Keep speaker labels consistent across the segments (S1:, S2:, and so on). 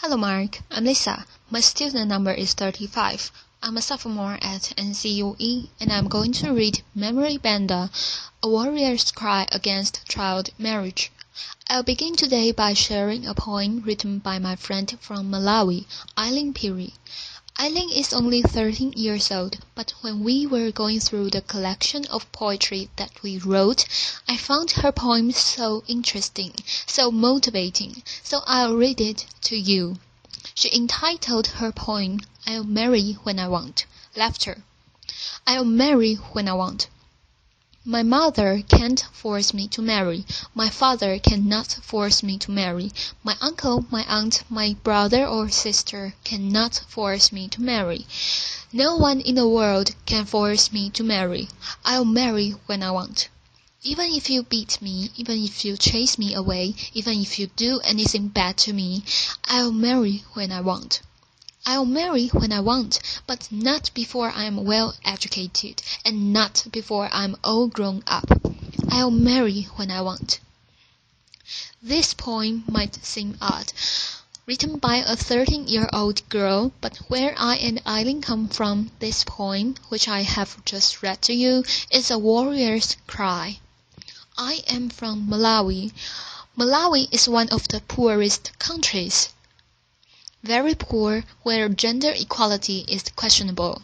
S1: Hello Mark, I'm Lisa. My student number is 35. I'm a sophomore at NCUE and I'm going to read Memory Banda, A Warrior's Cry Against Child Marriage. I'll begin today by sharing a poem written by my friend from Malawi, Eileen Piri. Eileen is only 13 years old, but when we were going through the collection of poetry that we wrote, I found her poem so interesting, so motivating, so I'll read it to you. She entitled her poem, I'll Marry When I Want. Laughter. I'll marry when I want. My mother can't force me to marry. My father cannot force me to marry. My uncle, my aunt, my brother or sister cannot force me to marry. No one in the world can force me to marry. I'll marry when I want. Even if you beat me, even if you chase me away, even if you do anything bad to me, I'll marry when I want. I'll marry when I want, but not before I'm well educated, and not before I'm all grown up. I'll marry when I want. This poem might seem odd, written by a 13-year-old girl, but where I and Eileen come from, this poem, which I have just read to you, is a warrior's cry. I am from Malawi. Malawi is one of the poorest countries. Very poor, where gender equality is questionable.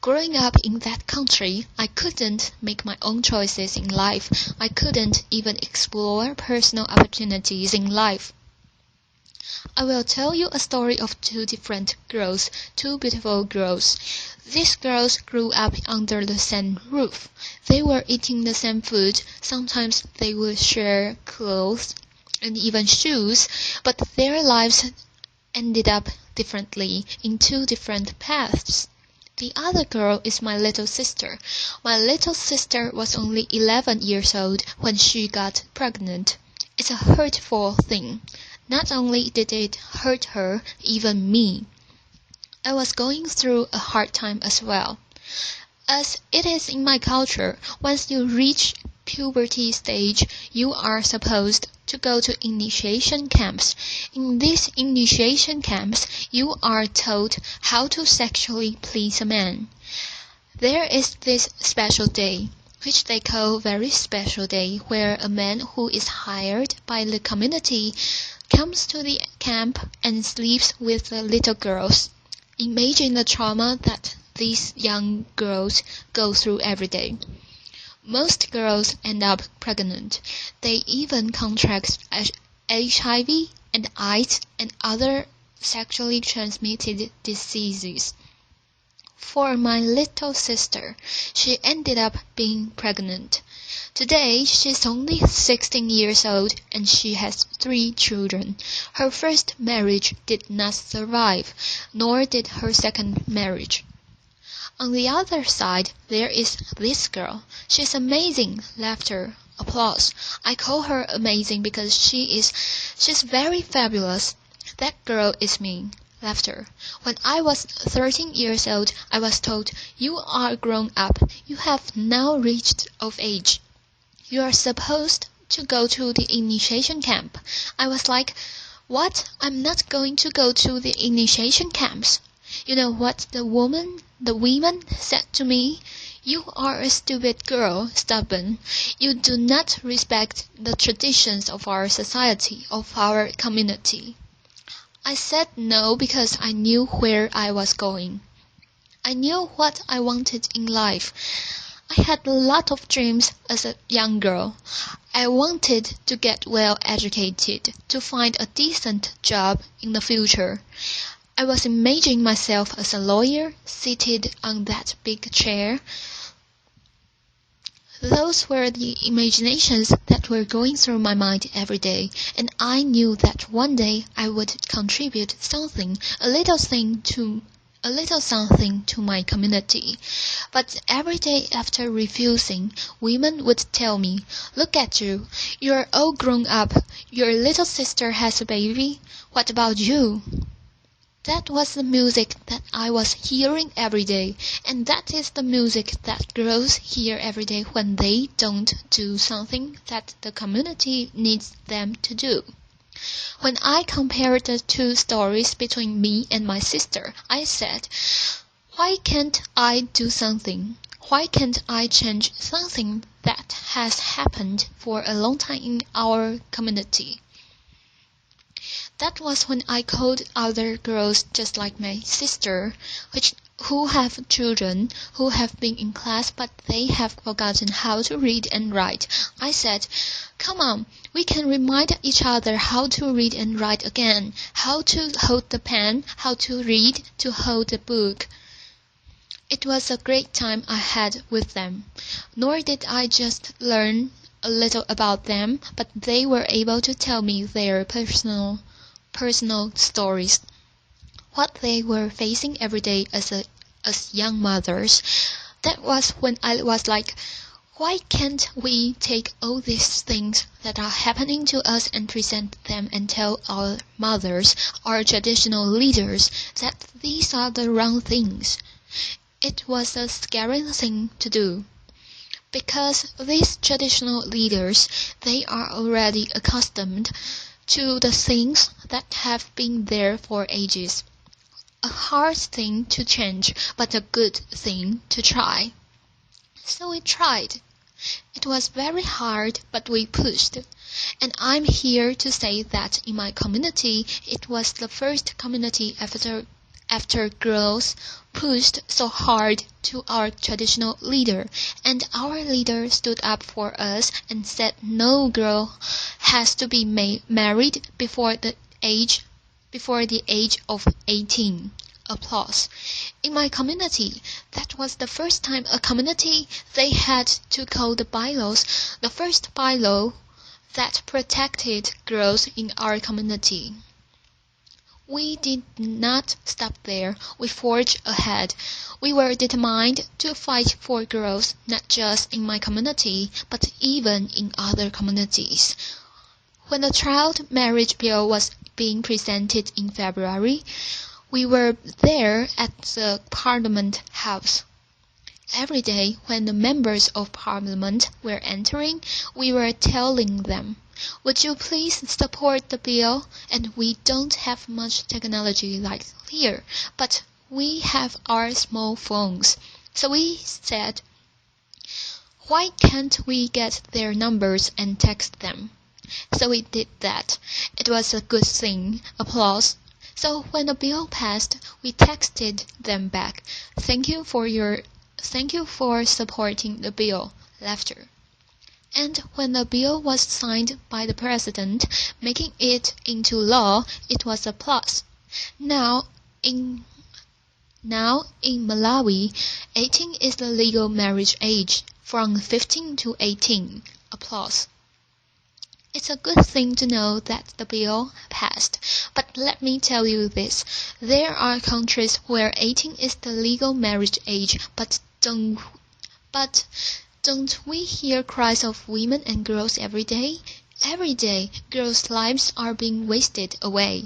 S1: Growing up in that country, I couldn't make my own choices in life. I couldn't even explore personal opportunities in life. I will tell you a story of two different girls, two beautiful girls. These girls grew up under the same roof. They were eating the same food. Sometimes they would share clothes and even shoes, but their lives ended up differently in two different paths. The other girl is my little sister. My little sister was only 11 years old when she got pregnant. It's a hurtful thing. Not only did it hurt her, even me. I was going through a hard time as well. As it is in my culture, once you reach puberty stage, you are supposed to go to initiation camps. In these initiation camps, you are told how to sexually please a man. There is this special day, which they call very special day, where a man who is hired by the community comes to the camp and sleeps with the little girls. Imagine the trauma that these young girls go through every day. Most girls end up pregnant. They even contract HIV and AIDS and other sexually transmitted diseases. For my little sister, she ended up being pregnant. Today, she's only 16 years old and she has 3 children. Her first marriage did not survive, nor did her second marriage. On the other side, there is this girl. She's amazing. Laughter, applause. I call her amazing because she's very fabulous. That girl is me. Laughter. When I was 13 years old, I was told, you are grown up. You have now reached of age. You are supposed to go to the initiation camp. I was like, what? I'm not going to go to the initiation camps. You know what the women said to me? You are a stupid girl, stubborn. You do not respect the traditions of our society, of our community. I said no because I knew where I was going. I knew what I wanted in life. I had a lot of dreams as a young girl. I wanted to get well educated, to find a decent job in the future. I was imagining myself as a lawyer, seated on that big chair. Those were the imaginations that were going through my mind every day, and I knew that one day I would contribute something, a little something to my community. But every day after refusing, women would tell me, look at you, you're all grown up, your little sister has a baby, what about you? That was the music that I was hearing every day, and that is the music that girls hear every day when they don't do something that the community needs them to do. When I compared the two stories between me and my sister, I said, why can't I do something? Why can't I change something that has happened for a long time in our community? That was when I called other girls just like my sister, who have children, who have been in class but they have forgotten how to read and write. I said, come on, we can remind each other how to read and write again, how to hold the pen, how to read, to hold the book. It was a great time I had with them. Nor did I just learn a little about them, but they were able to tell me their personal stories, what they were facing every day as young mothers. That was when I was like, why can't we take all these things that are happening to us and present them and tell our mothers, our traditional leaders, that these are the wrong things? It was a scary thing to do, because these traditional leaders, they are already accustomed to the things that have been there for ages. A hard thing to change, but a good thing to try. So we tried. It was very hard, but we pushed. And I'm here to say that in my community, it was the first community after girls pushed so hard to our traditional leader, and our leader stood up for us and said no girl has to be married before the age of 18. Applause. In my community, that was the first time a community they had to call the bylaws, the first bylaw that protected girls in our community. We did not stop there. We forged ahead. We were determined to fight for girls, not just in my community, but even in other communities. When the child marriage bill was being presented in February, we were there at the Parliament House. Every day when the members of Parliament were entering, we were telling them, would you please support the bill? And we don't have much technology like here, but we have our small phones. So we said, why can't we get their numbers and text them? So we did that. It was a good thing. Applause. So when the bill passed, we texted them back, thank you for supporting the bill. Laughter. And when the bill was signed by the president, making it into law, it was applause. Now in Malawi, 18 is the legal marriage age, from 15 to 18. Applause. It's a good thing to know that the bill passed, but let me tell you this. There are countries where 18 is the legal marriage age, but don't we hear cries of women and girls every day? Every day, girls' lives are being wasted away.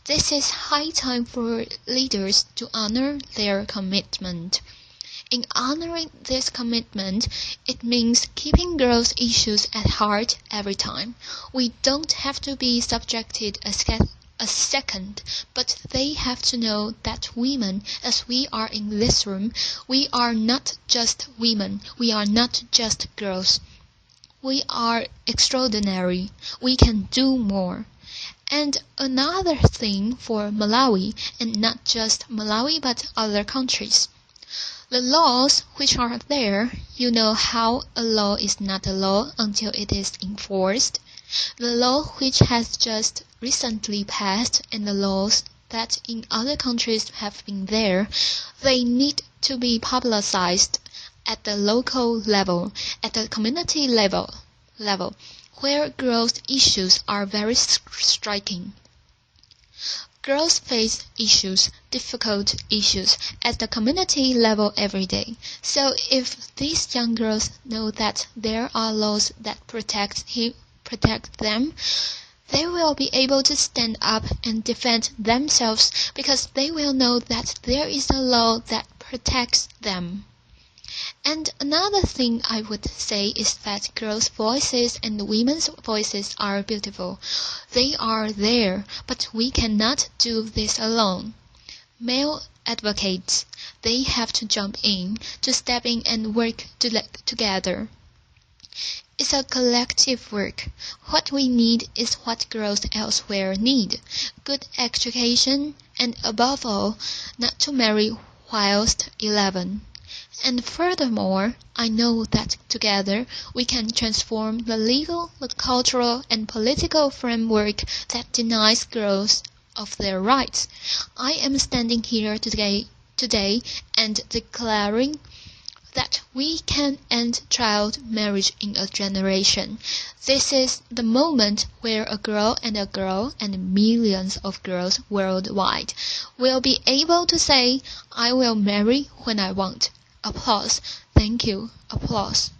S1: This is high time for leaders to honor their commitment. In honoring this commitment, it means keeping girls' issues at heart every time. We don't have to be subjected a second, but they have to know that women, as we are in this room, we are not just women, we are not just girls. We are extraordinary. We can do more. And another thing for Malawi, and not just Malawi but other countries. The laws which are there, you know how a law is not a law until it is enforced. The law which has just recently passed and the laws that in other countries have been there, they need to be publicized at the local level, at the community level, where girls' issues are very striking. Girls face issues, difficult issues, at the community level every day. So if these young girls know that there are laws that protect them, they will be able to stand up and defend themselves because they will know that there is a law that protects them. And another thing I would say is that girls' voices and women's voices are beautiful. They are there, but we cannot do this alone. Male advocates, they have to jump in, to step in and work together. It's a collective work. What we need is what girls elsewhere need: good education, and above all, not to marry whilst 11. And furthermore, I know that together we can transform the legal, the cultural, and political framework that denies girls of their rights. I am standing here today and declaring that we can end child marriage in a generation. This is the moment where a girl and millions of girls worldwide will be able to say, I will marry when I want. Applause. Thank you. Applause.